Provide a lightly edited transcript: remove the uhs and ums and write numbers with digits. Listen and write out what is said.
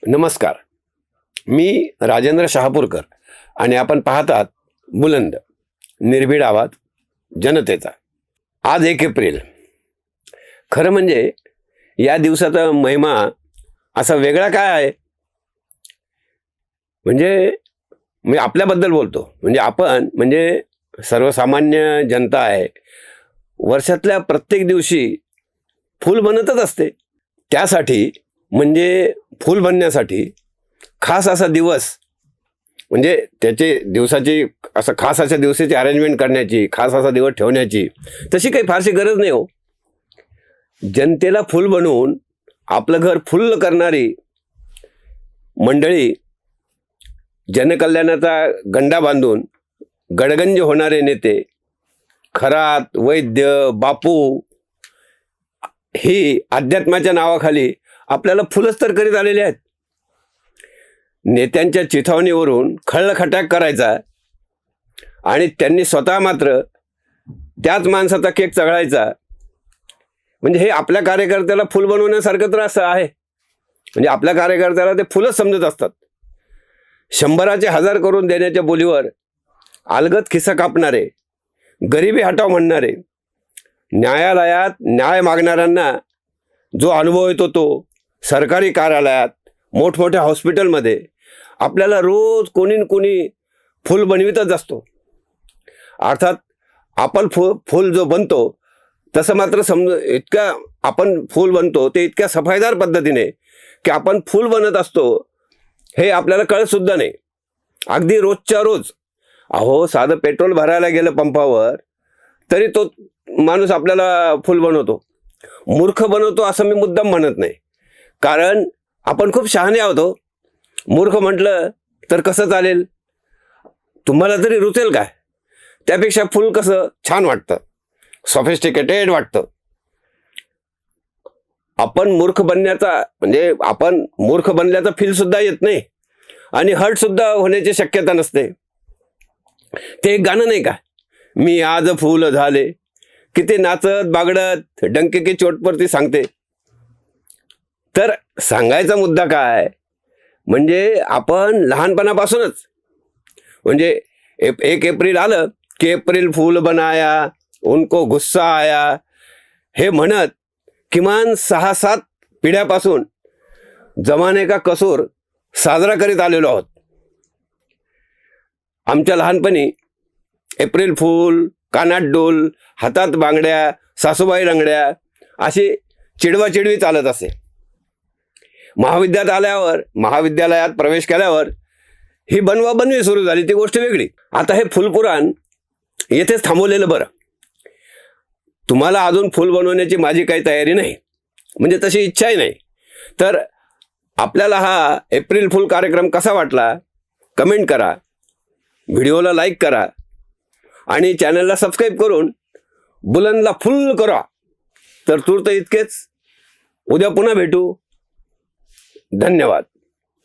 नमस्कार, मी राजेंद्र शहापूरकर आणि आपण पाहतात बुलंद निर्भीड आवाज जनतेचा. आज 1 एप्रिल. खरं म्हणजे या दिवसाचा महिमा असा वेगळा काय आहे? म्हणजे मी आपल्याबद्दल बोलतो. म्हणजे आपण म्हणजे सर्वसामान्य जनता आहे. वर्षातल्या प्रत्येक दिवशी फूल बनतच असते. त्यासाठी म्हणजे फूल बनण्यासाठी खास असा दिवस, म्हणजे त्याचे दिवसाची असं खास अशा दिवसाची अरेंजमेंट करण्याची, खास असा दिवस ठेवण्याची तशी काही फारशी गरज नाही हो. जनतेला फूल बनवून आपलं घर फुल्ल करणारी मंडळी, जनकल्याणाचा गंडा बांधून गडगंज होणारे नेते, खरात, वैद्य, बापू ही अध्यात्माच्या नावाखाली आपल्याला फुलच तर करीत आलेले आहेत. नेत्यांच्या चिथावणीवरून खळखटाक करायचा आणि त्यांनी स्वतः मात्र त्याच माणसाचा केक चघळायचा. म्हणजे हे आपल्या कार्यकर्त्याला फुल बनवण्यासारखं तर असं आहे. म्हणजे आपल्या कार्यकर्त्याला ते फुलच समजत असतात. 100चे 1000 करून देण्याच्या बोलीवर अलगद खिस्सा कापणारे, गरिबी हटाव म्हणणारे, न्यायालयात न्याय मागणाऱ्यांना जो अनुभव येतो तो सरकारी कार्यालयात, मोठमोठ्या हॉस्पिटलमध्ये आपल्याला रोज कोणी न कोणी फूल बनवितच असतो. अर्थात आपण फूल जो बनतो तसं मात्र इतक्या आपण फूल बनतो ते इतक्या सफाईदार पद्धतीने की आपण फूल बनत असतो हे आपल्याला कळत सुद्धा नाही. अगदी रोजच्या रोज अहो, साधं पेट्रोल भरायला गेलं पंपावर तरी तो माणूस आपल्याला फूल बनवतो. मूर्ख बनवतो असं मी मुद्दाम म्हणत नाही, कारण आपण खूप शहाणे आहोत. मूर्ख म्हटलं तर कसं चालेल? तुम्हाला तरी रुचेल काय? त्यापेक्षा फुल कसं छान वाटतं, सॉफिस्टिकेटेड वाटतं. आपण मूर्ख बनण्याचा म्हणजे आपण मूर्ख बनल्याचा फील सुद्धा येत नाही आणि हर्ट सुद्धा होण्याची शक्यता नसते. ते एक गाणं नाही का, मी आज फूल झाले, किती नाचत बागडत डंके की चोटवरती सांगते. तर सांगायचा मुद्दा काय, म्हणजे आपण लहानपणापासूनच म्हणजे 1 एप्रिल आलं की एप्रिल फूल बनाया उनको गुस्सा आया हे म्हणत किमान 6-7 पिढ्यापासून जमाने का कसूर साजरा करीत आलेलो आहोत. आमच्या लहानपणी एप्रिल फूल, कानात डोल, हातात बांगड्या, सासूबाई रंगड्या अशी चिडवाचिडवी चालत असे. महाविद्यालयात प्रवेश केल्यावर ही बनवाबनवी सुरू झाली, ती गोष्ट वेगळी. आता हे फुलपुराण येथेच थांबवलेलं बरं. तुम्हाला अजून फूल बनवण्याची माझी काही तयारी नाही, म्हणजे तशी इच्छाही नाही. तर आपल्याला हा एप्रिल फूल कार्यक्रम कसा वाटला कमेंट करा, व्हिडिओला लाईक करा आणि चॅनलला सबस्क्राईब करून बुलंदला फुल करा. तर तूर्त इतकेच. उद्या पुन्हा भेटू. धन्यवाद.